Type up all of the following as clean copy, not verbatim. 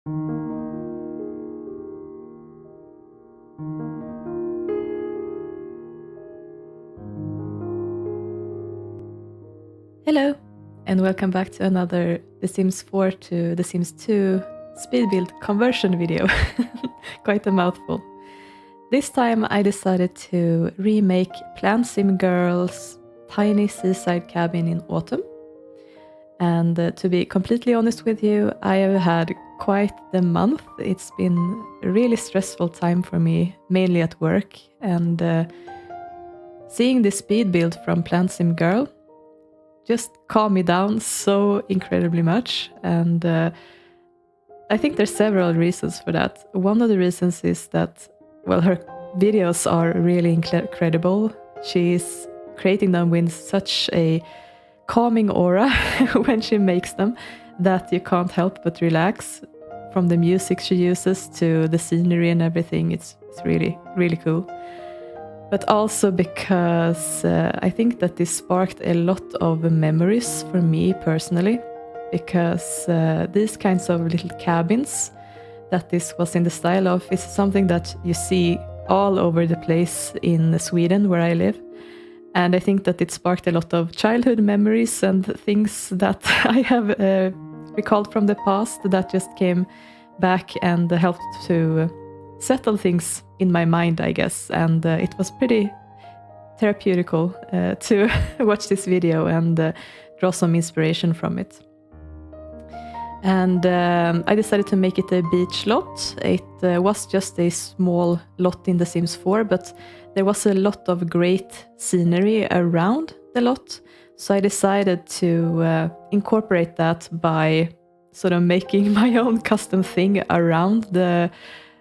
Hello, and welcome back to another The Sims 4 to The Sims 2 speed build conversion video. Quite a mouthful. This time I decided to remake Plantsimgirl's tiny seaside cabin in autumn. And to be completely honest with you, I have had quite the month. It's been a really stressful time for me, mainly at work. And seeing this speed build from Plantsimgirl just calmed me down so incredibly much. And I think there's several reasons for that. One of the reasons is that, well, her videos are really incredible. She's creating them with such a calming aura when she makes them that you can't help but relax. From the music she uses to the scenery and everything, it's really, really cool. But also because I think that this sparked a lot of memories for me personally, because these kinds of little cabins that this was in the style of is something that you see all over the place in Sweden where I live. And I think that it sparked a lot of childhood memories and things that I have recalled from the past that just came back and helped to settle things in my mind, I guess. And it was pretty therapeutical to watch this video and draw some inspiration from it. And I decided to make it a beach lot. It was just a small lot in The Sims 4, but there was a lot of great scenery around the lot. So I decided to incorporate that by sort of making my own custom thing around the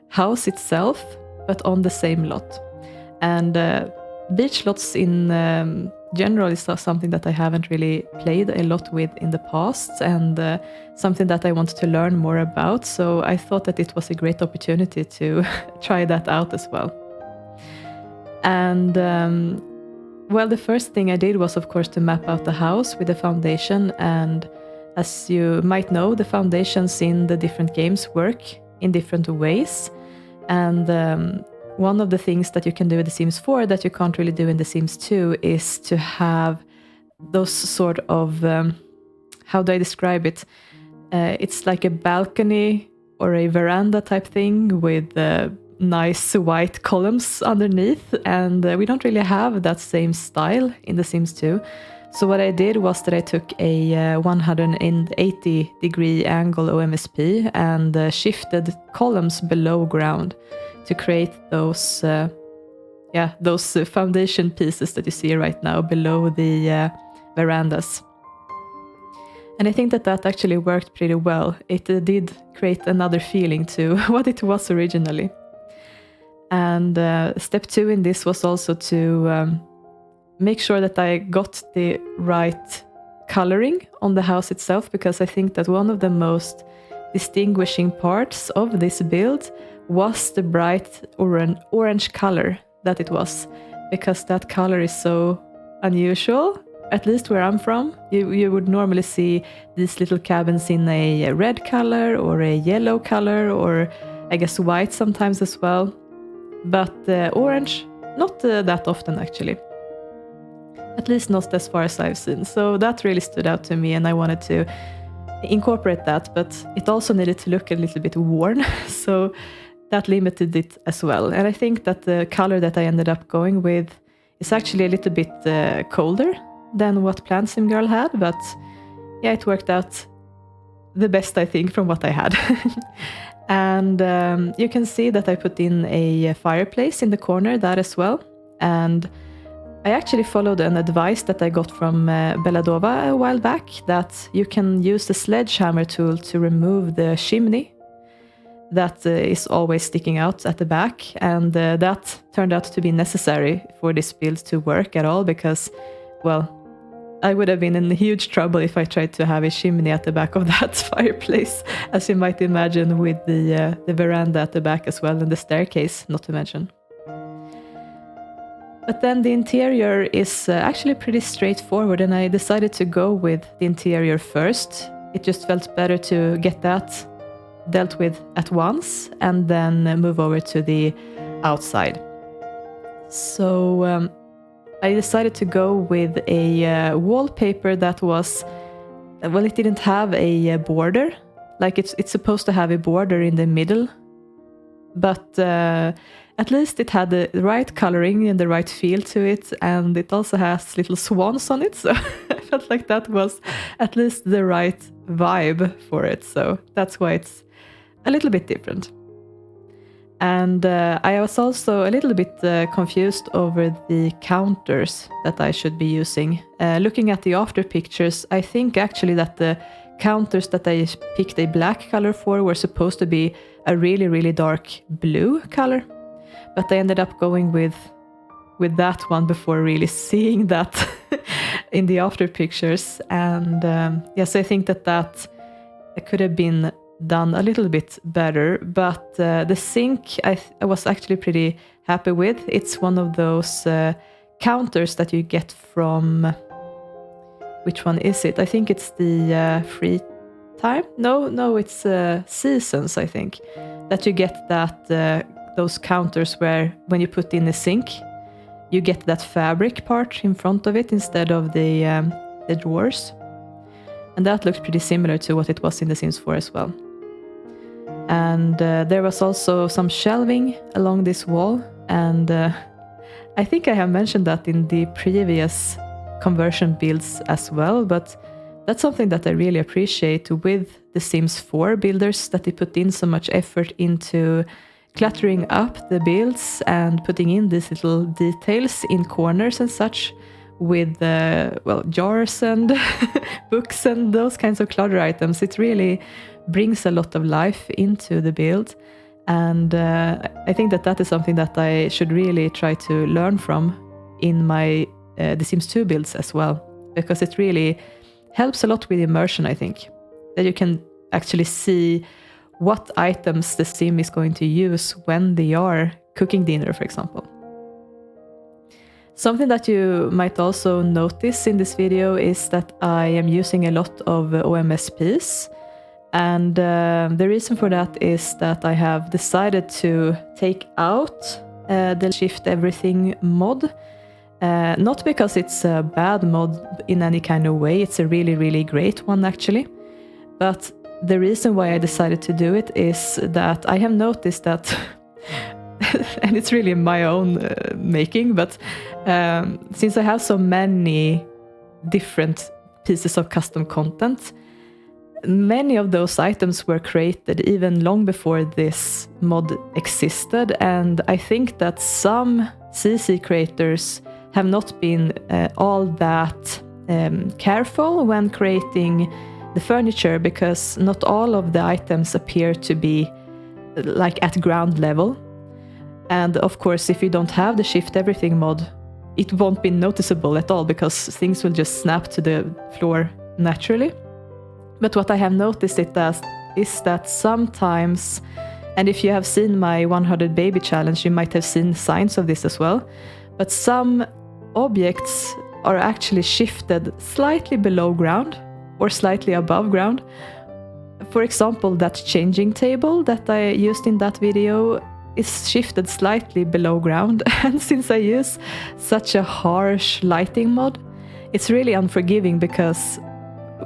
house itself, but on the same lot. And beach lots in general is something that I haven't really played a lot with in the past, and something that I wanted to learn more about. So I thought that it was a great opportunity to try that out as well. And well, the first thing I did was, of course, to map out the house with the foundation. And as you might know, the foundations in the different games work in different ways. And one of the things that you can do in The Sims 4 that you can't really do in The Sims 2 is to have those sort of, how do I describe it? It's like a balcony or a veranda type thing with nice white columns underneath. And we don't really have that same style in The Sims 2. So what I did was that I took a 180 degree angle OMSP and shifted columns below ground to create those foundation pieces that you see right now below the verandas. And I think that that actually worked pretty well. It did create another feeling to what it was originally. And step 2 in this was also to make sure that I got the right coloring on the house itself, because I think that one of the most distinguishing parts of this build was the bright orange color that it was, because that color is so unusual, at least where I'm from. You would normally see these little cabins in a red color or a yellow color, or I guess white sometimes as well. But orange, not that often actually. At least not as far as I've seen. So that really stood out to me, and I wanted to incorporate that, but it also needed to look a little bit worn. So that limited it as well. And I think that the color that I ended up going with is actually a little bit colder than what Plantsimgirl had, but yeah, it worked out the best, I think, from what I had. And you can see that I put in a fireplace in the corner, that as well. And I actually followed an advice that I got from Beladova a while back, that you can use the sledgehammer tool to remove the chimney that is always sticking out at the back. And that turned out to be necessary for this build to work at all, because, well, I would have been in huge trouble if I tried to have a chimney at the back of that fireplace, as you might imagine, with the veranda at the back as well, and the staircase, not to mention. But then the interior is actually pretty straightforward, and I decided to go with the interior first. It just felt better to get that dealt with at once and then move over to the outside. So I decided to go with a wallpaper that was, well, it didn't have a border. Like it's supposed to have a border in the middle, but at least it had the right coloring and the right feel to it, and it also has little swans on it, so I felt like that was at least the right vibe for it, so that's why it's a little bit different. And I was also a little bit confused over the counters that I should be using. Looking at the after pictures, I think actually that the counters that I picked a black color for were supposed to be a really, really dark blue color. But I ended up going with that one before really seeing that in the after pictures. And yes, I think that could have been done a little bit better, but the sink I was actually pretty happy with. It's one of those counters that you get from, which one is it? I think it's the Free Time. No, it's Seasons, I think, that you get that those counters where when you put in the sink, you get that fabric part in front of it instead of the drawers. And that looks pretty similar to what it was in The Sims 4 as well. And there was also some shelving along this wall, and I think I have mentioned that in the previous conversion builds as well, but that's something that I really appreciate with The Sims 4 builders, that they put in so much effort into cluttering up the builds and putting in these little details in corners and such with well, jars and books and those kinds of clutter items. It really brings a lot of life into the build, and I think that is something that I should really try to learn from in my The Sims 2 builds as well, because it really helps a lot with immersion. I think that you can actually see what items the sim is going to use when they are cooking dinner, for example. Something that you might also notice in this video is that I am using a lot of OMSPs. And the reason for that is that I have decided to take out the Shift Everything mod. Not because it's a bad mod in any kind of way, it's a really, really great one actually. But the reason why I decided to do it is that I have noticed that, and it's really my own making, but since I have so many different pieces of custom content, many of those items were created even long before this mod existed, and I think that some CC creators have not been all that careful when creating the furniture, because not all of the items appear to be like at ground level. And of course, if you don't have the Shift Everything mod, it won't be noticeable at all, because things will just snap to the floor naturally. But what I have noticed is that sometimes, and if you have seen my 100 baby challenge, you might have seen signs of this as well, but some objects are actually shifted slightly below ground or slightly above ground. For example, that changing table that I used in that video is shifted slightly below ground, and since I use such a harsh lighting mod, it's really unforgiving, because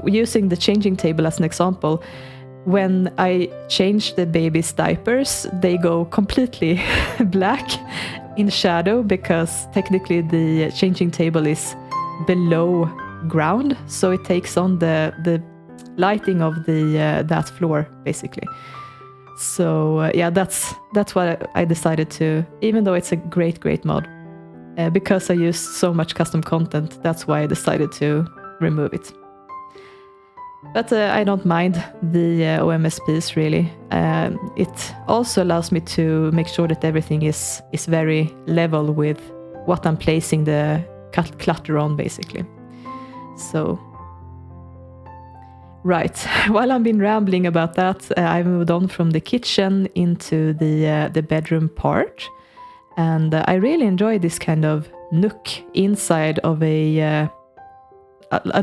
using the changing table as an example, when I change the baby's diapers, they go completely black in shadow, because technically the changing table is below ground, so it takes on the lighting of the that floor basically. So yeah, that's what I decided to, even though it's a great mod, because I use so much custom content, that's why I decided to remove it. But I don't mind the OMSPs really. It also allows me to make sure that everything is very level with what I'm placing the clutter on basically. So right, while I've been rambling about that, I moved on from the kitchen into the bedroom part, and I really enjoy this kind of nook inside of an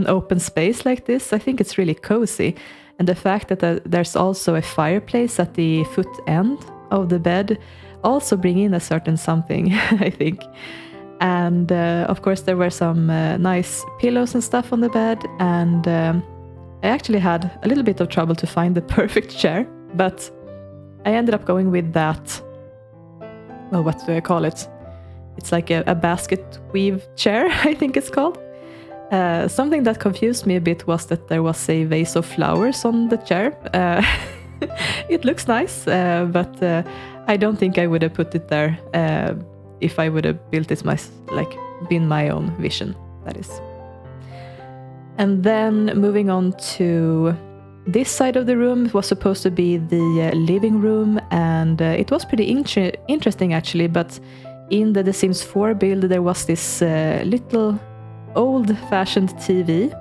open space like this. I think it's really cozy, And the fact that there's also a fireplace at the foot end of the bed also bring in a certain something, I think. And of course there were some nice pillows and stuff on the bed, and I actually had a little bit of trouble to find the perfect chair, but I ended up going with that, well, what do I call it? It's like a basket weave chair, I think it's called. Something that confused me a bit was that there was a vase of flowers on the chair. It looks nice, but I don't think I would have put it there if I would have built it been my own vision, that is. And then moving on to this side of the room was supposed to be the living room, and it was pretty interesting actually, but in the Sims 4 build there was this little old-fashioned TV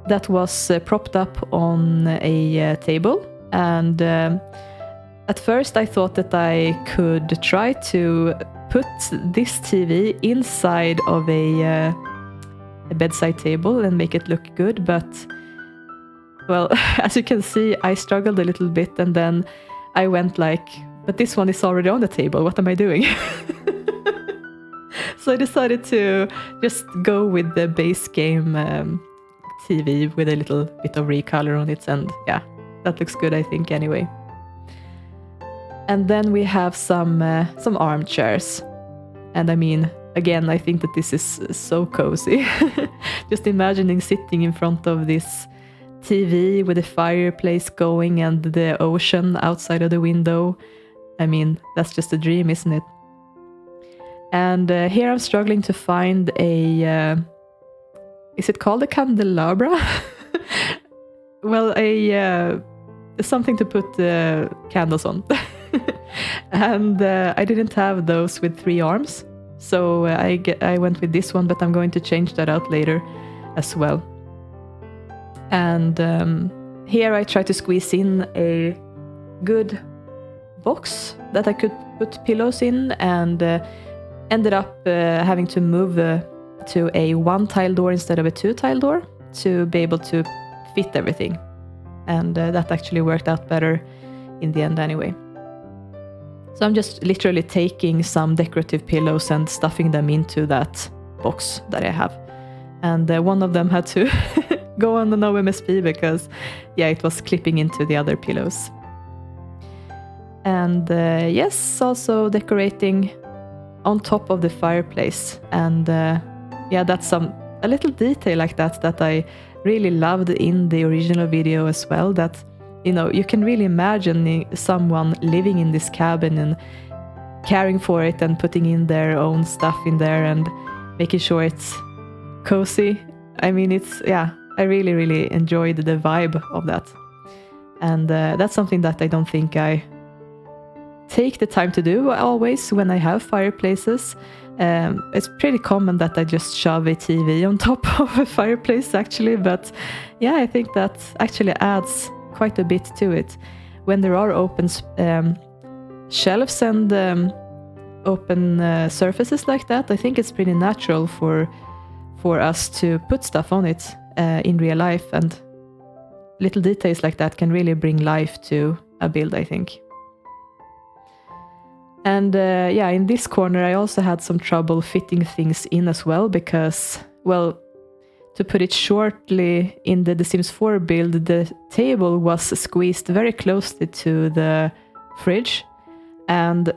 that was propped up on a table, and at first I thought that I could try to put this TV inside of a bedside table and make it look good, but well, as you can see, I struggled a little bit, and then I went like, but this one is already on the table, what am I doing? So I decided to just go with the base game TV with a little bit of recolor on it, and yeah, that looks good, I think, anyway. And then we have some armchairs, and I mean, again, I think that this is so cozy. Just imagining sitting in front of this TV with a fireplace going and the ocean outside of the window. I mean, that's just a dream, isn't it? And here I'm struggling to find a... is it called a candelabra? Well, something to put candles on. And I didn't have those with 3 arms. So I went with this one, but I'm going to change that out later as well. And here I tried to squeeze in a good box that I could put pillows in, and ended up having to move to a 1-tile door instead of a 2-tile door to be able to fit everything. And that actually worked out better in the end anyway. So I'm just literally taking some decorative pillows and stuffing them into that box that I have. And one of them had to go on an OMSP because, yeah, it was clipping into the other pillows. And yes, also decorating on top of the fireplace. And yeah, that's a little detail like that I really loved in the original video as well, that, you know, you can really imagine someone living in this cabin and caring for it and putting in their own stuff in there and making sure it's cozy. I mean, I really, really enjoyed the vibe of that. And that's something that I don't think I take the time to do always when I have fireplaces. It's pretty common that I just shove a TV on top of a fireplace actually, but yeah, I think that actually adds quite a bit to it. When there are open shelves and open surfaces like that, I think it's pretty natural for us to put stuff on it in real life, and little details like that can really bring life to a build, I think. And yeah, in this corner I also had some trouble fitting things in as well, because, well, to put it shortly, in the Sims 4 build, the table was squeezed very closely to the fridge, and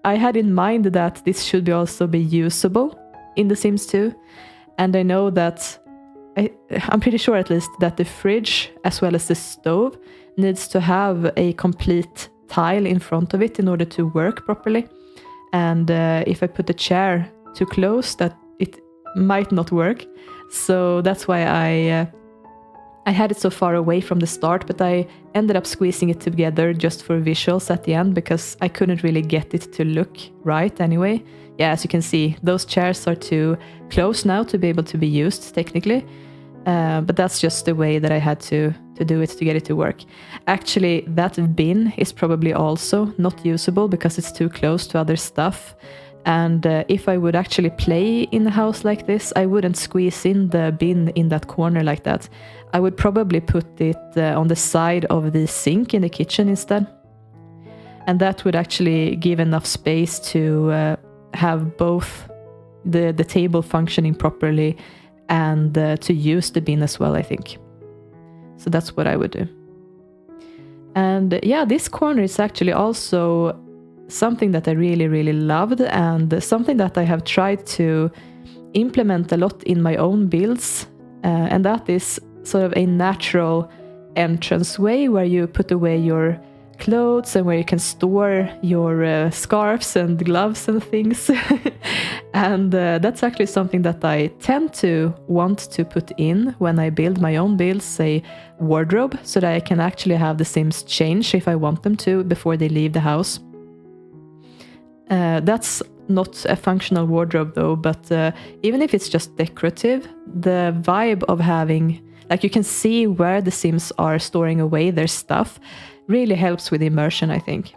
I had in mind that this should also be usable in The Sims 2, and I know that, I'm pretty sure at least, that the fridge as well as the stove needs to have a complete tile in front of it in order to work properly. And if I put the chair too close, that it might not work. So that's why I had it so far away from the start, but I ended up squeezing it together just for visuals at the end, because I couldn't really get it to look right anyway. Yeah, as you can see, those chairs are too close now to be able to be used technically. But that's just the way that I had to do it to get it to work. Actually, that bin is probably also not usable because it's too close to other stuff. And if I would actually play in a house like this, I wouldn't squeeze in the bin in that corner like that. I would probably put it on the side of the sink in the kitchen instead. And that would actually give enough space to have both the table functioning properly and to use the bin as well, I think. So that's what I would do. And yeah, this corner is actually also something that I really, really loved, and something that I have tried to implement a lot in my own builds. And that is sort of a natural entrance way where you put away your clothes and where you can store your scarves and gloves and things. And that's actually something that I tend to want to put in when I build my own builds, a wardrobe, so that I can actually have the Sims change if I want them to before they leave the house. That's not a functional wardrobe though, but even if it's just decorative, the vibe of having, like, you can see where the Sims are storing away their stuff really helps with immersion, I think.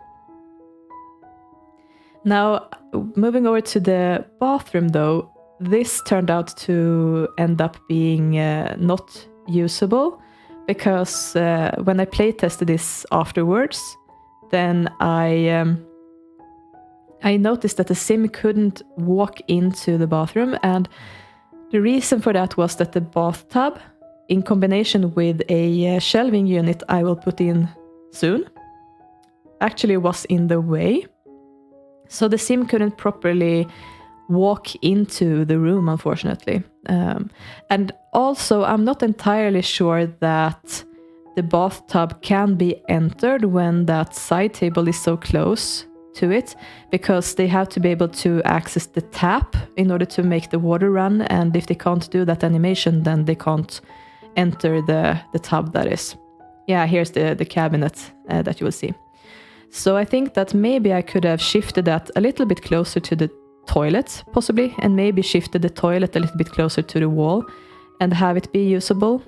Now, moving over to the bathroom though, this turned out to end up being not usable, because when I play tested this afterwards, then I noticed that the Sim couldn't walk into the bathroom, and the reason for that was that the bathtub, in combination with a shelving unit I will put in soon, actually was in the way. So the Sim couldn't properly walk into the room, unfortunately. And also, I'm not entirely sure that the bathtub can be entered when that side table is so close to it, because they have to be able to access the tap in order to make the water run, and if they can't do that animation, then they can't enter the tub, that is. Yeah, here's the cabinet that you will see. So I think that maybe I could have shifted that a little bit closer to the toilet, possibly, and maybe shifted the toilet a little bit closer to the wall and have it be usable.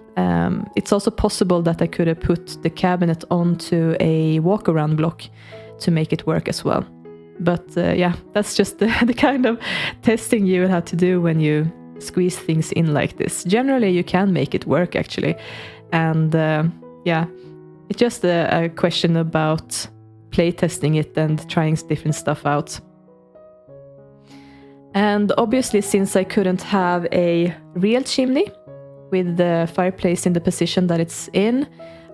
It's also possible that I could have put the cabinet onto a walk-around block to make it work as well. But yeah, that's just the kind of testing you will have to do when you squeeze things in like this. Generally, you can make it work, actually. And yeah, it's just a question about playtesting it and trying different stuff out. And obviously, since I couldn't have a real chimney with the fireplace in the position that it's in,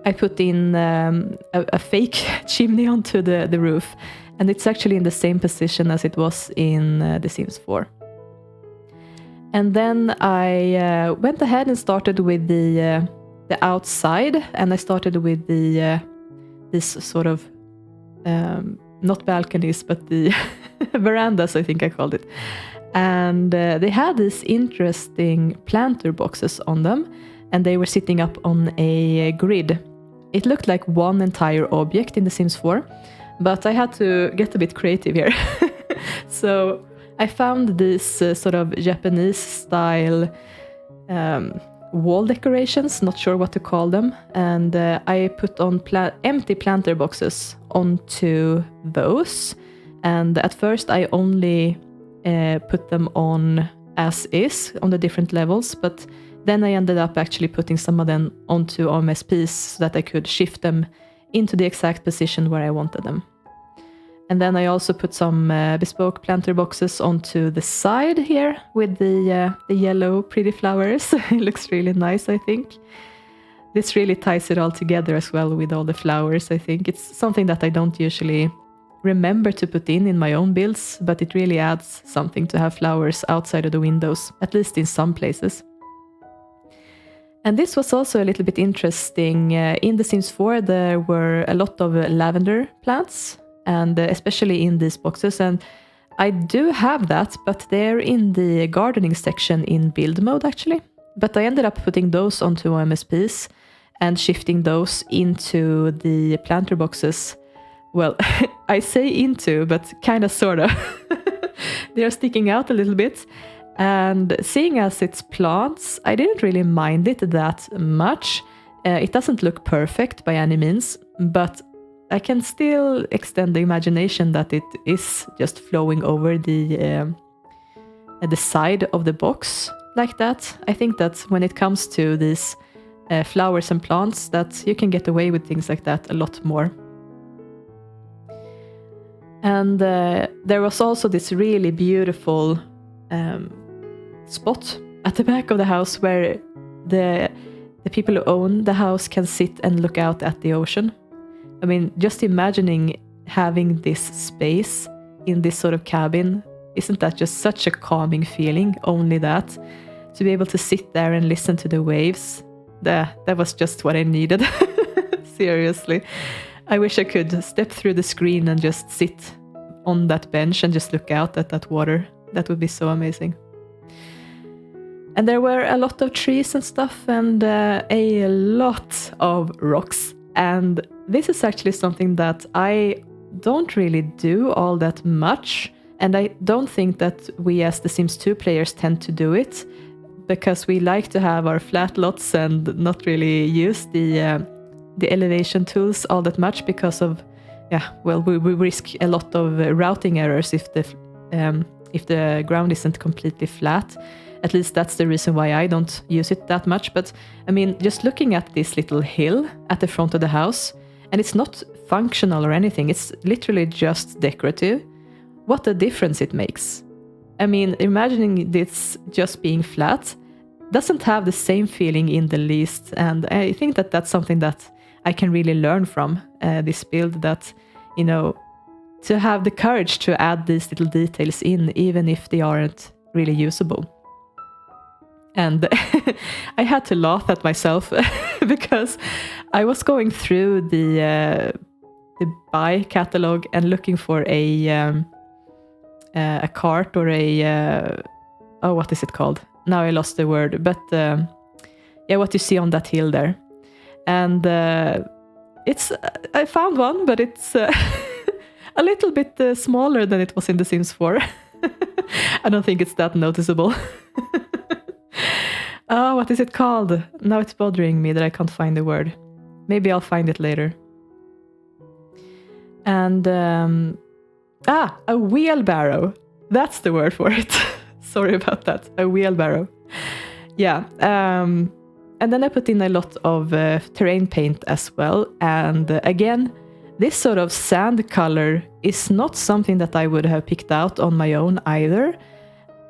I put in a fake chimney onto the roof, and it's actually in the same position as it was in The Sims 4. And then I went ahead and started with the outside, and I started with this sort of not balconies, but the verandas, I think I called it. And they had these interesting planter boxes on them, and they were sitting up on a grid. It looked like one entire object in The Sims 4, but I had to get a bit creative here. So I found these sort of Japanese style wall decorations, not sure what to call them, and I put on empty planter boxes onto those. And at first I only put them on as is on the different levels, but then I ended up actually putting some of them onto OMSPs so that I could shift them into the exact position where I wanted them. And then I also put some bespoke planter boxes onto the side here with the yellow pretty flowers. It looks really nice, I think. This really ties it all together as well with all the flowers, I think. It's something that I don't usually remember to put in my own builds, but it really adds something to have flowers outside of the windows, at least in some places. And this was also a little bit interesting. In The Sims 4, there were a lot of lavender plants, and especially in these boxes. And I do have that, but they're in the gardening section in build mode, actually. But I ended up putting those onto OMSPs and shifting those into the planter boxes. Well, I say into, but kind of, sort of. They're sticking out a little bit. And seeing as it's plants, I didn't really mind it that much. It doesn't look perfect by any means, but I can still extend the imagination that it is just flowing over the side of the box like that. I think that when it comes to these flowers and plants, that you can get away with things like that a lot more. And there was also this really beautiful spot at the back of the house where the people who own the house can sit and look out at the ocean. I mean, just imagining having this space in this sort of cabin, isn't that just such a calming feeling? Only that, to be able to sit there and listen to the waves, that was just what I needed. Seriously. I wish I could step through the screen and just sit on that bench and just look out at that water. That would be so amazing. And there were a lot of trees and stuff, and a lot of rocks. And this is actually something that I don't really do all that much. And I don't think that we as the Sims 2 players tend to do it, because we like to have our flat lots and not really use the elevation tools all that much because of, we risk a lot of routing errors if the ground isn't completely flat. At least that's the reason why I don't use it that much. But I mean, just looking at this little hill at the front of the house, and it's not functional or anything, it's literally just decorative. What a difference it makes. I mean, imagining this just being flat doesn't have the same feeling in the least. And I think that that's something that I can really learn from this build, that, you know, to have the courage to add these little details in, even if they aren't really usable. And I had to laugh at myself because I was going through the buy catalog and looking for a cart or what is it called? Now I lost the word, but what you see on that hill there. And I found one, but it's a little bit smaller than it was in The Sims 4. I don't think it's that noticeable. Oh, what is it called? Now it's bothering me that I can't find the word. Maybe I'll find it later. And a wheelbarrow. That's the word for it. Sorry about that. A wheelbarrow. Yeah. And then I put in a lot of terrain paint as well. And again, this sort of sand color is not something that I would have picked out on my own either.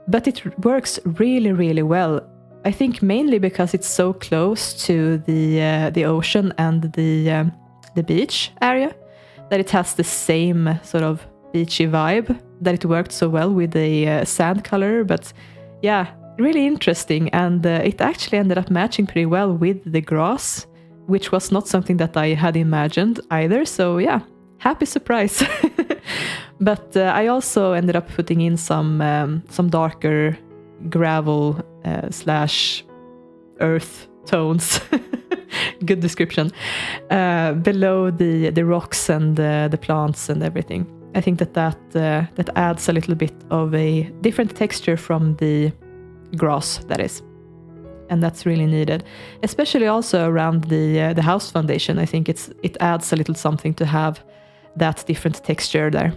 But it works really, really well. I think mainly because it's so close to the ocean and the beach area, that it has the same sort of beachy vibe, that it worked so well with the sand color. But yeah, really interesting. And it actually ended up matching pretty well with the grass, which was not something that I had imagined either. So yeah, happy surprise. But I also ended up putting in some darker gravel / earth tones. Good description. Below the rocks and the plants and everything. I think that adds a little bit of a different texture from the grass, that is. And that's really needed. Especially also around the house foundation. I think it adds a little something to have that different texture there.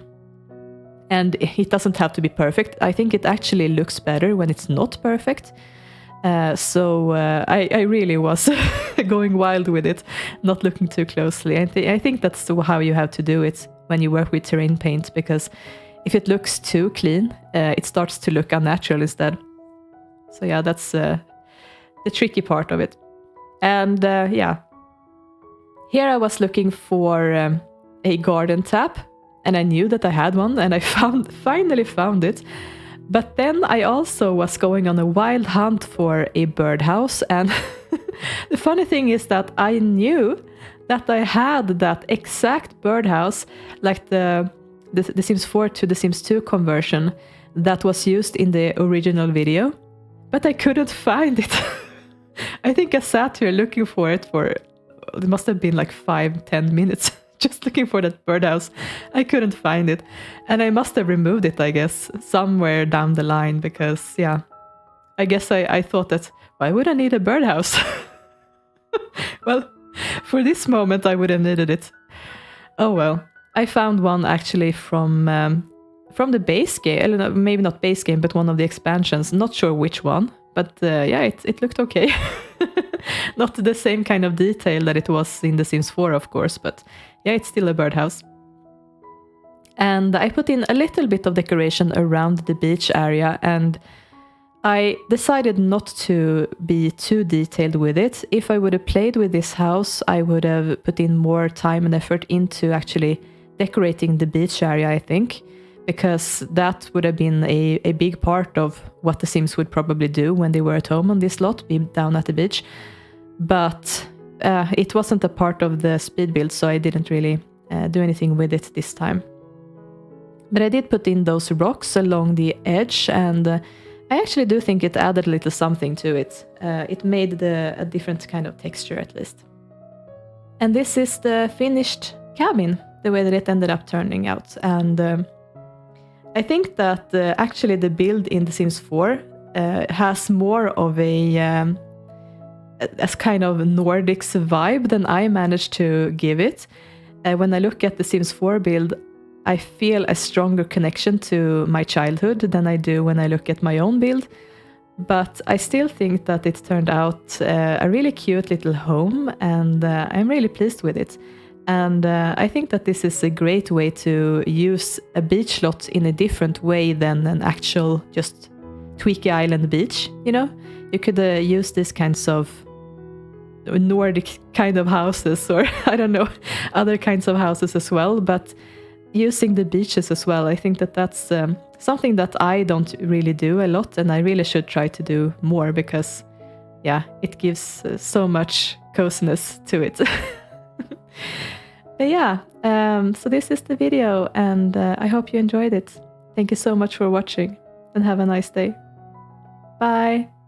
And it doesn't have to be perfect. I think it actually looks better when it's not perfect. So I really was going wild with it, not looking too closely. I think that's how you have to do it when you work with terrain paint, because if it looks too clean, it starts to look unnatural instead. So yeah, that's the tricky part of it. And here I was looking for a garden tap, and I knew that I had one, and I finally found it. But then I also was going on a wild hunt for a birdhouse, and the funny thing is that I knew that I had that exact birdhouse, like the Sims 4 to the Sims 2 conversion that was used in the original video, but I couldn't find it. I think I sat here looking for it it must have been like 5-10 minutes. Just looking for that birdhouse. I couldn't find it. And I must have removed it, I guess, somewhere down the line, because, yeah, I guess I thought that, why would I need a birdhouse? Well, for this moment, I would have needed it. Oh well, I found one actually from the base game. Maybe not base game, but one of the expansions. Not sure which one, but yeah, it looked okay. Not the same kind of detail that it was in The Sims 4, of course, but yeah, it's still a birdhouse. And I put in a little bit of decoration around the beach area, and I decided not to be too detailed with it. If I would have played with this house, I would have put in more time and effort into actually decorating the beach area, I think, because that would have been a big part of what the Sims would probably do when they were at home on this lot, be down at the beach. But it wasn't a part of the speed build, so I didn't really do anything with it this time. But I did put in those rocks along the edge, and I actually do think it added a little something to it. It made a different kind of texture, at least. And this is the finished cabin, the way that it ended up turning out. And I think that actually the build in The Sims 4 has more of a kind of Nordics vibe than I managed to give it. When I look at The Sims 4 build, I feel a stronger connection to my childhood than I do when I look at my own build. But I still think that it turned out a really cute little home, and I'm really pleased with it. And I think that this is a great way to use a beach lot in a different way than an actual just Tweaky Island beach, you know? You could use these kinds of Nordic kind of houses, or I don't know, other kinds of houses as well, but using the beaches as well. I think that that's something that I don't really do a lot, and I really should try to do more, because yeah, it gives so much coziness to it. But yeah, so this is the video, and I hope you enjoyed it. Thank you so much for watching, and have a nice day. Bye!